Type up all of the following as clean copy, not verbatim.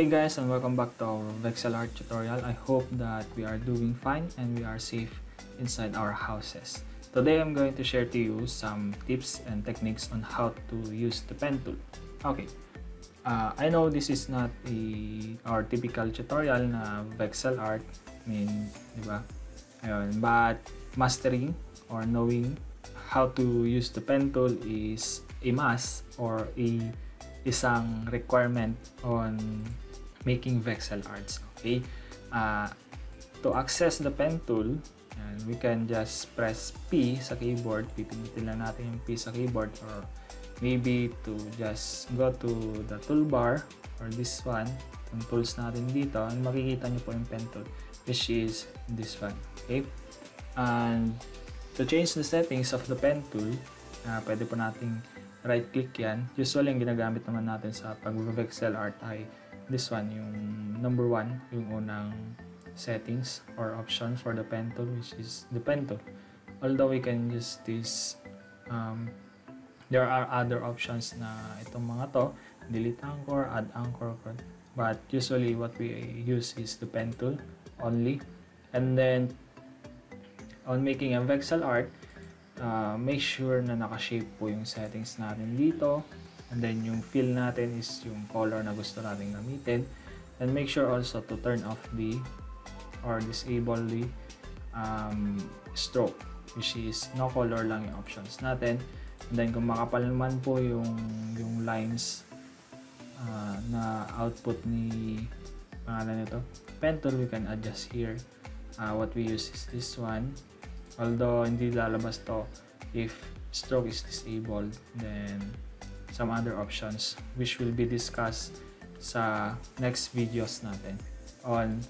Hey guys, and welcome back to our Vexel Art tutorial. I hope that we are doing fine and we are safe inside our houses. Today I'm going to share to you some tips and techniques on how to use the pen tool. Okay, I know this is not our typical tutorial na Vexel Art. I mean, diba? Ayun, but mastering or knowing how to use the pen tool is a must or isang requirement on making Vexel arts. Okay, to access the pen tool, and we can just press P sa keyboard. Pipindutin lang natin yung P sa keyboard, or maybe to just go to the toolbar or this one, yung tools natin dito, and makikita nyo po yung pen tool, which is this one. Okay, and to change the settings of the pen tool, pwede po nating right click yan. Usually yung ginagamit naman natin sa pag-Vexel art ay this one, yung number 1, yung unang settings or option for the pen tool, which is the pen tool. Although we can use this, there are other options na itong mga to, delete anchor, add anchor, but usually what we use is the pen tool only. And then on making a Vexel art, make sure na naka-shape po yung settings natin dito, and then yung fill natin is yung color na gusto natin gamitin, and make sure also to turn off the or disable the stroke, which is no color lang yung options natin. And then kung makapal naman po yung lines na output ni pangalan nito pen tool, we can adjust here. What we use is this one, although hindi lalabas to if stroke is disabled. Then some other options which will be discussed sa next videos natin on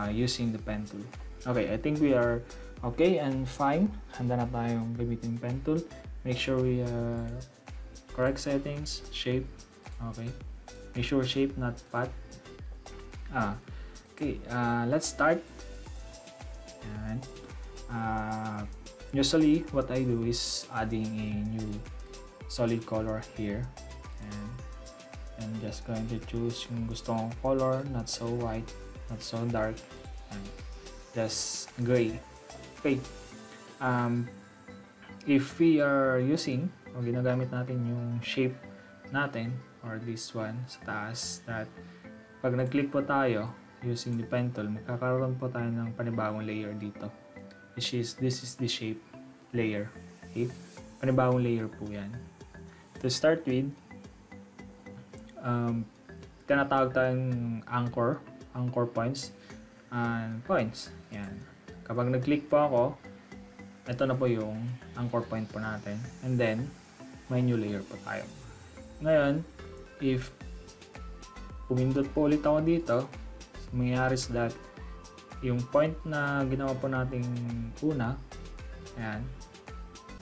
using the pen tool. Okay, I think we are okay and fine. Handa na tayong gamitin pen tool. Make sure we correct settings, shape. Okay, make sure shape, not path. Okay, let's start. And usually what I do is adding a new solid color here, and I'm just going to choose yung gusto kong color, not so white, not so dark, and just gray. Okay, if we are using o ginagamit natin yung shape natin or this one sa taas, that pag nag-click po tayo using the pen tool, magkakaroon po tayo ng panibagong layer dito, which is this is the shape layer. Okay, panibagong layer po yan. To start with, tinatawag tayong anchor points and points. Yan. Kapag nag-click po ako, ito na po yung anchor point po natin. And then, may new layer po tayo. Ngayon, if pumindot po ulit ako dito, mangyayari is that yung point na ginawa po nating una, ayan,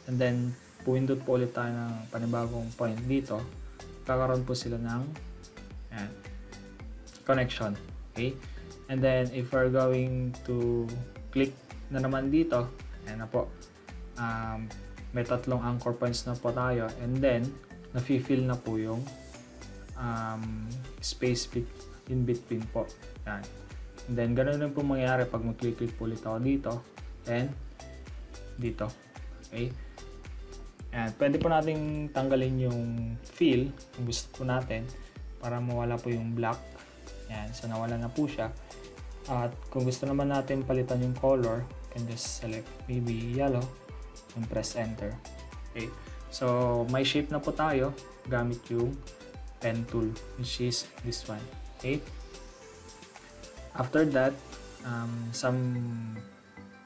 and then pumindot po ulit tayo ng panibagong point dito, kakaroon po sila ng ayan, connection. Okay, and then if we're going to click na naman dito, ayan na po, may tatlong anchor points na po tayo, and then nafi-fill na po yung space in between po. Yan. And then ganun din po mangyayari pag mag-click po ulit ako dito and dito. Okay, and pwede po nating tanggalin yung fill kung gusto po natin para mawala po yung black. Yan, so nawala na po siya. At kung gusto naman natin palitan yung color, can just select maybe yellow and press enter. Okay, so may shape na po tayo gamit yung pen tool, which is this one. Okay, after that, some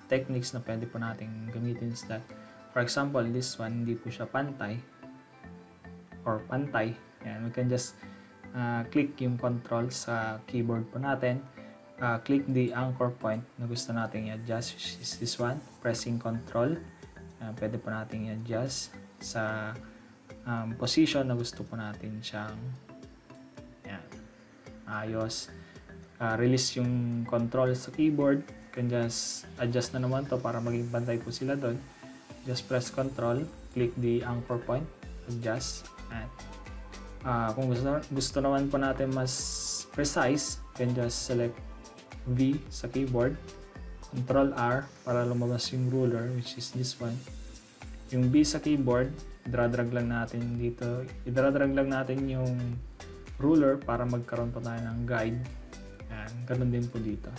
techniques na pwede po natin gamitin is that, for example, this one hindi po siya pantay or pantay. Yan, we can just click yung control sa keyboard po natin, click the anchor point na gusto natin i-adjust, which is this one, pressing control. Pwede po natin i-adjust sa position na gusto po natin siyang yan, ayos. Release yung control sa keyboard, can just adjust na naman to para maging pantay po sila doon. Just press control, click the anchor point, adjust, and Kung gusto naman po natin mas precise, you can just select V sa keyboard, Control R para lumabas yung ruler, which is this one. Yung B sa keyboard, i-drag lang natin dito. I-drag lang natin yung ruler para magkaroon pa tayo ng guide. Yan, ganun din po dito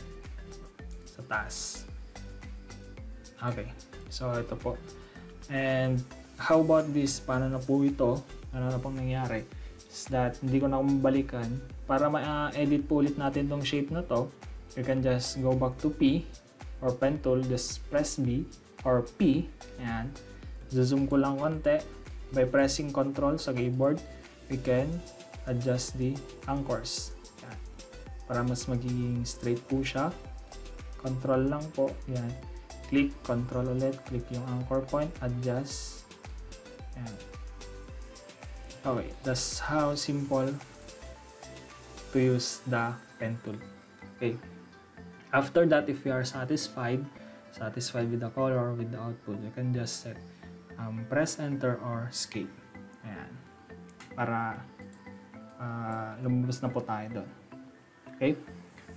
sa taas. Okay, so ito po. And how about this? Paano na po ito? Ano na pong nangyari? Is that hindi ko na mabalikan. Para ma-edit po ulit natin tong shape na to, you can just go back to P or pen tool, just press B or P. Ayan. Zoom ko lang konti. By pressing Control sa keyboard, we can adjust the anchors. Ayan. Para mas magiging straight po siya. Control lang po. Ayan. Click, Control ulit. Click yung anchor point. Adjust. Ayan. Okay, that's how simple to use the pen tool. Okay. After that, if you are satisfied with the color, with the output, you can just set press enter or escape. Ayan. Para lumabas na po tayo doon. Okay.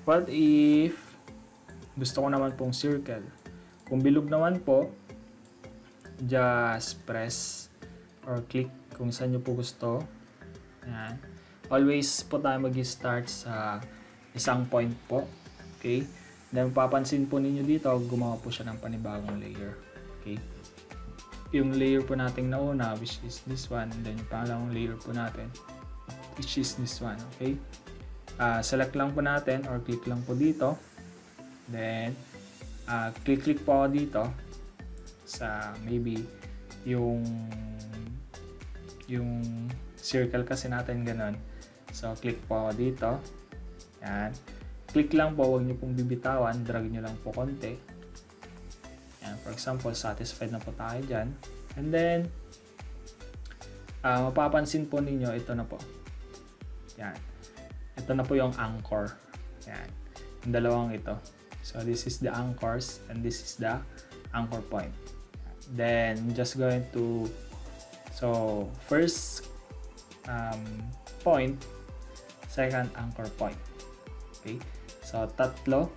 What if gusto ko naman pong circle? Kung bilog naman po, just press or click kung saan nyo po gusto. Ayan. Always po tayo mag-start sa isang point po. Okay. Then papansin po ninyo dito, gumawa po siya ng panibagong layer. Okay. Yung layer po nating nauna, which is this one, and then yung pangalawang layer po natin, which is this one. Okay. Select lang po natin or click lang po dito. Then click po ako dito sa maybe yung circle kasi natin ganun. So click po ako dito. Yan. Click lang po, huwag nyo pong bibitawan, drag nyo lang po konti. Yan. For example, satisfied na po tayo dyan. And then mapapansin po ninyo, ito na po. Yan. Ito na po yung anchor. Yan. Yung dalawang ito. So this is the anchors and this is the anchor point. Then just going to first point, second anchor point. Okay? So tatlo,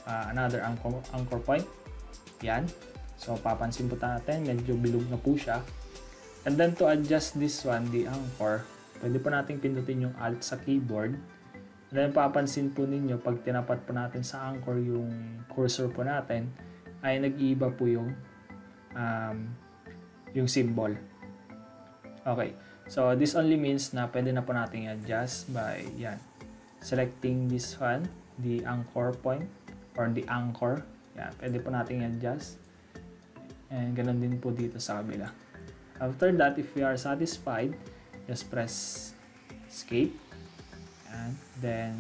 another anchor point. Yan. So papansin po natin, medyo bilog na po siya. And then to adjust this one, the anchor, pwede po natin pindutin yung Alt sa keyboard. And then papansin po ninyo, pag tinapat po natin sa anchor yung cursor po natin, ay nag-iiba po yung symbol. Okay. So this only means na pwede na po natin i-adjust by yan. Selecting this one, the anchor point or the anchor. Yan. Pwede po natin i-adjust. And ganun din po dito sa kabila. After that, if we are satisfied, just press escape. And then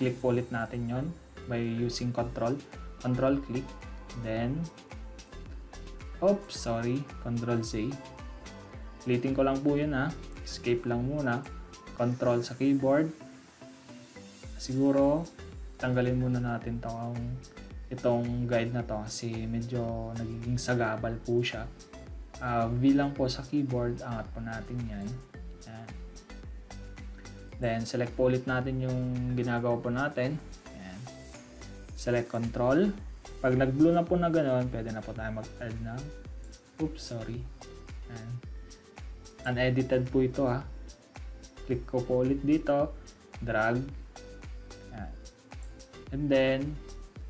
click po ulit natin yon by using control click, then control Z. Ulitin ko lang po yun escape lang muna, control sa keyboard. Siguro tanggalin muna natin itong guide na to kasi medyo nagiging sagabal po siya. V lang po sa keyboard, angat po natin yan. Then select po ulit natin yung ginagawa po natin. Ayan. Select control. Pag nag-blue na po na ganoon, pwede na po tayo mag-add ng Ayan. Unedited po ito Click ko po ulit dito, drag. Ayan. And then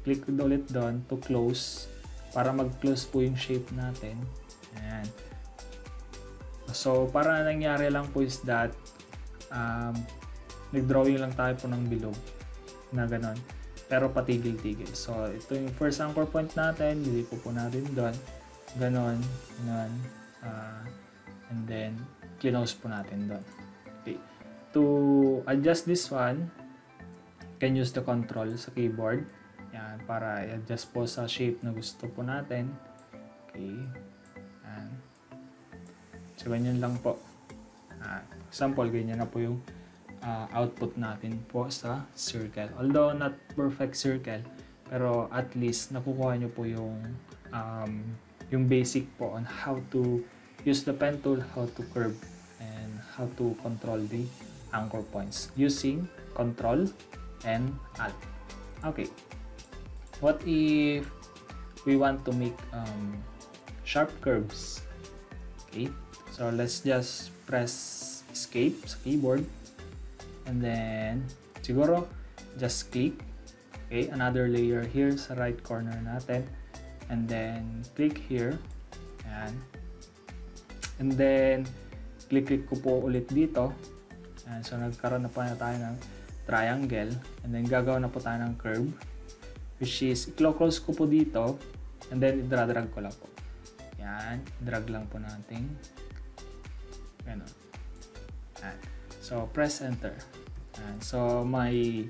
click ko ulit doon to close para mag-close po yung shape natin. Ayan. So para nangyari lang po is that nag-drawing lang tayo po ng bilog na ganon, pero patigil-tigil. So ito yung first anchor point natin, dili po natin doon, ganon, and then close po natin doon. Okay. To adjust this one, you can use the control sa keyboard. Yan, para i-adjust po sa shape na gusto po natin. Okay. Yan. So ganyan lang po. Example, ganyan na po yung output natin po sa circle. Although not perfect circle, pero at least nakukuha nyo po yung basic po on how to use the pen tool, how to curve, and how to control the anchor points using Control and Alt. Okay, what if we want to make sharp curves? Okay, so let's just press escape sa keyboard and then siguro just click. Okay, another layer here sa right corner natin, and then click here, and then click ko po ulit dito. And so nagkaroon na po na tayo ng triangle, and then gagawa na po tayo ng curve, which is i-close ko po dito, and then i-drag ko lang po. Yan, drag lang po natin. Ganun. Yan. So press enter. Yan. So may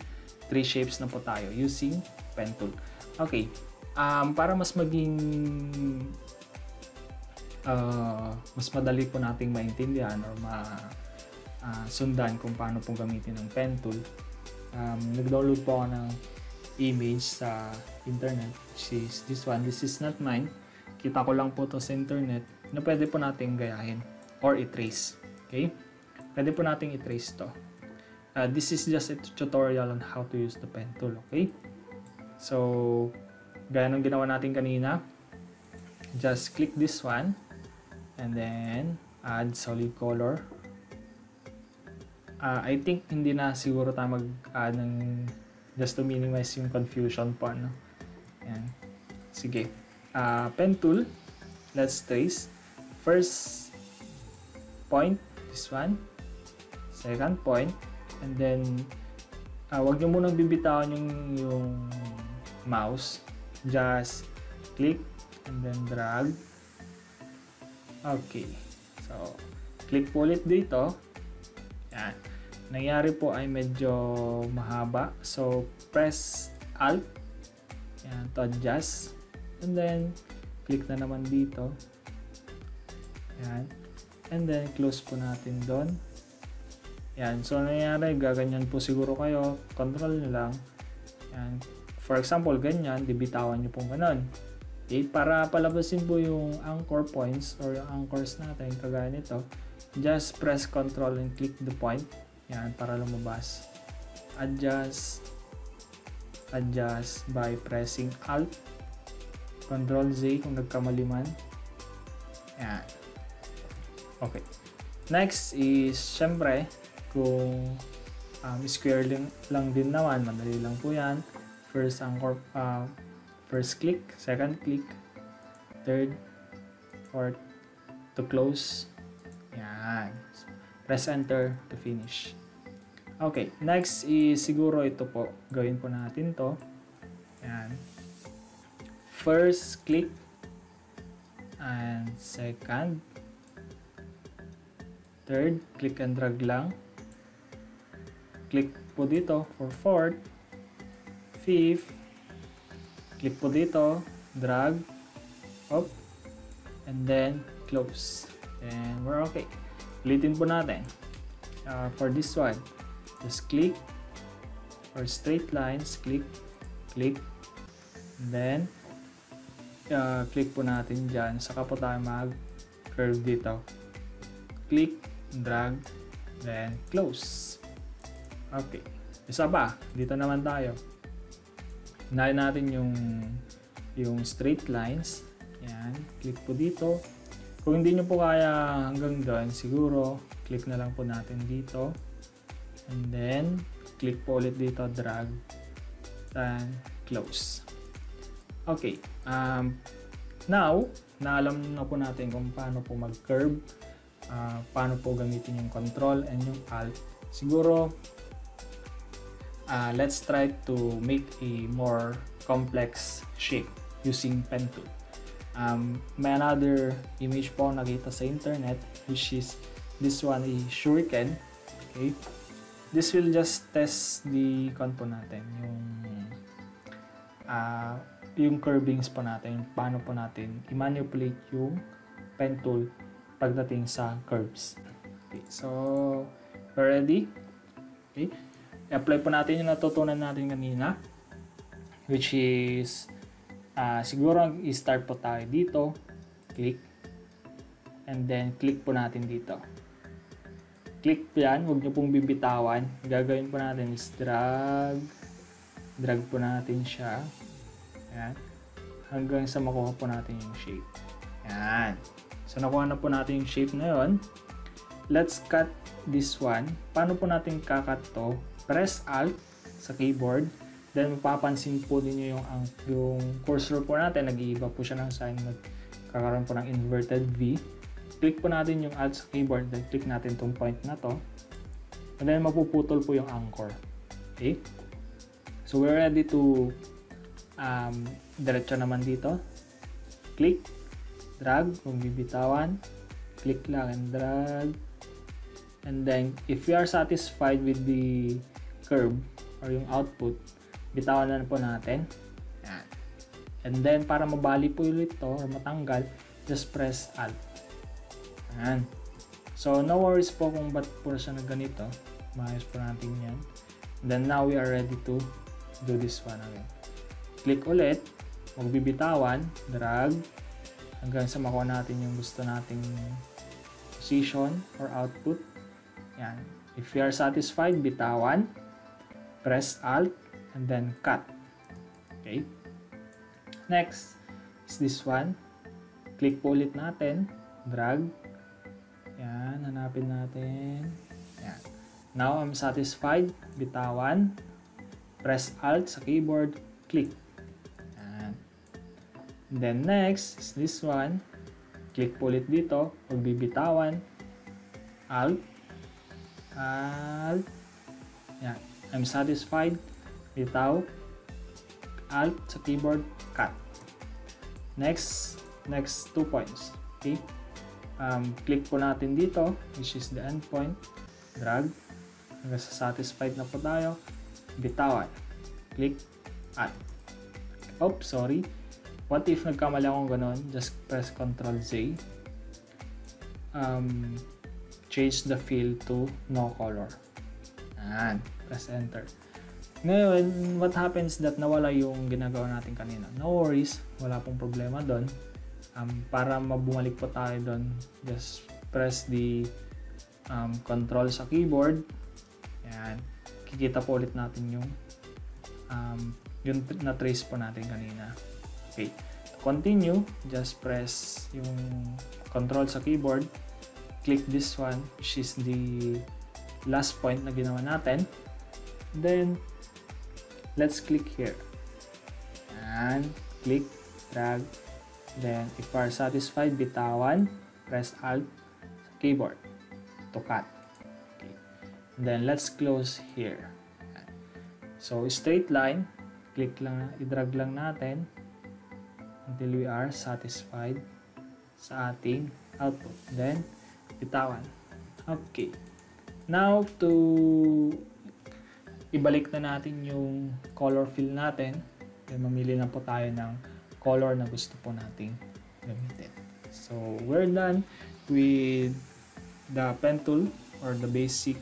3 shapes na po tayo using pen tool. Okay, para mas maging mas madali po nating maintindihan or sundan kung paano po gamitin ng pen tool, nag-download po ako ng image sa internet, which is this one. This is not mine. Kita ko lang po to sa internet na pwede po nating gayahin or i-trace. Okay? Pwede po nating i-trace to. This is just a tutorial on how to use the pen tool, okay? So, gaya ng ginawa natin kanina, just click this one and then add solid color. I think hindi na siguro tayo mag-add ng just to minimize yung confusion po, no? Yan. Sige. Pen tool, let's trace. First point, this one. Second point. And then, wag nyo munang bibitawan yung mouse. Just click and then drag. Okay. So, click po ulit dito. Yan. Nangyari po ay medyo mahaba. So, press Alt. Yan, to adjust. And then, click na naman dito. Yan. And then, close po natin doon. Yan. So, nangyari, gaganyan po siguro kayo. Control nyo lang. Yan. For example, ganyan, dibitawan nyo pong ganon. Okay? Para palabasin po yung anchor points or yung anchors natin, kagaya nito, just press Control and click the point. Yan, para lumabas. Adjust by pressing Alt. Control Z kung nagkamali man. Yan. Okay. Next is, syempre, kung square lang din naman, madali lang po yan. First anchor, first click, second click, third, fourth, to close. Yan. Press enter to finish. Okay, next is siguro ito po. Gawin po natin to. Yan. First click and second, third, click and drag lang. Click po dito for fourth, fifth, click po dito, drag, up, and then close. And we're okay. Ulitin po natin. For this one, just click. For straight lines, click, and then click po natin dyan. Saka po tayo mag-curve dito. Click, drag, then close. Okay. Isa pa, dito naman tayo. Unahin natin yung straight lines. Yan. Click po dito. Kung hindi nyo po kaya hanggang doon, siguro, click na lang po natin dito. And then, click po ulit dito, drag, and close. Okay. Now, naalam na po natin kung paano po mag-curve, paano po gamitin yung control and yung alt. Siguro, let's try to make a more complex shape using pen tool. May another image po nakita sa internet, which is this one is shuriken. Okay, this will just test the po natin, yung curvings po natin, paano po natin i-manipulate yung pen tool pagdating sa curves. Okay, so we're ready. Okay, i-apply po natin yung natutunan natin kanina, which is siguro i-start po tayo dito, click, and then click po natin dito. Click yan, huwag nyo pong bibitawan. Gagawin po natin is drag po natin siya. Ayan. Hanggang sa makuha po natin yung shape. Ayan. So nakuha na po natin yung shape na yun. Let's cut this one. Paano po natin kakat to? Press Alt sa keyboard. Then mapapansin po ninyo yung cursor po natin. Nag-iiba po siya ng sign. Nagkakaroon po ng inverted V. Click po natin yung Alt sa keyboard. Then click natin tong point na to. And then mapuputol po yung anchor. Okay? So we're ready to diretso naman dito. Click, drag, kung bibitawan. Click lang and drag. And then, if you are satisfied with the curve or yung output, bitawan na po natin. Yan. And then, para mabali po ulit ito or matanggal, just press Alt. Yan. So, no worries po kung ba't po siya na ganito. Maayos po natin yan. And then, now we are ready to do this one again. Click ulit. Magbibitawan. Drag. Hanggang sa makuha natin yung gusto nating position or output. Yan. If you are satisfied, bitawan, press Alt, and then cut. Okay? Next is this one. Click po ulit natin. Drag. Yan. Hanapin natin. Yan. Now, I'm satisfied. Bitawan. Press Alt sa keyboard. Click. Yan. And then next is this one. Click po ulit dito. Magbibitawan. Alt. Alt. Yan. I'm satisfied. Bitaw. Alt sa keyboard. Cut. Next 2 points. Okay. Click po natin dito, which is the end point. Drag. Hanggang sa satisfied na po tayo. Bitawan. Click. Alt. Oops, sorry. What if nagkamali akong ganon? Just press Ctrl Z. Change the fill to no color. And press enter. Ngayon, what happens that nawala yung ginagawa natin kanina? No worries, wala pong problema doon. Para mabumalik po tayo doon, just press the control sa keyboard. Yan. Kikita po ulit natin yung na-trace po natin kanina. Okay. To continue, just press yung control sa keyboard. Click this one, which is the last point na ginawa natin. Then, let's click here. And click, drag. Then, if you are satisfied, bitawan, press Alt sa keyboard to cut. Okay. Then, let's close here. So, straight line, click lang, i-drag lang natin until we are satisfied sa ating output. Then, bitawan. Okay. Now, to ibalik na natin yung color fill natin. Then, mamili na po tayo ng color na gusto po nating gamitin. So, we're done with the pen tool or the basic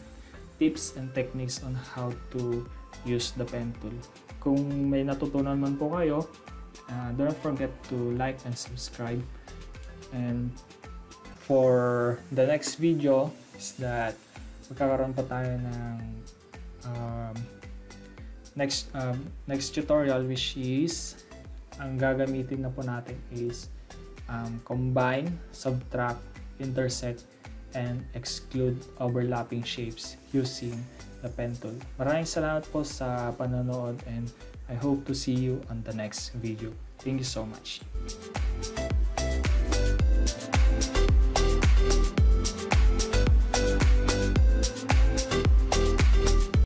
tips and techniques on how to use the pen tool. Kung may natutunan man po kayo, don't forget to like and subscribe. And for the next video is that magkakaroon pa tayo ng next tutorial, which is ang gagamitin na po natin is combine, subtract, intersect, and exclude overlapping shapes using the pen tool. Maraming salamat po sa panonood and I hope to see you on the next video. Thank you so much.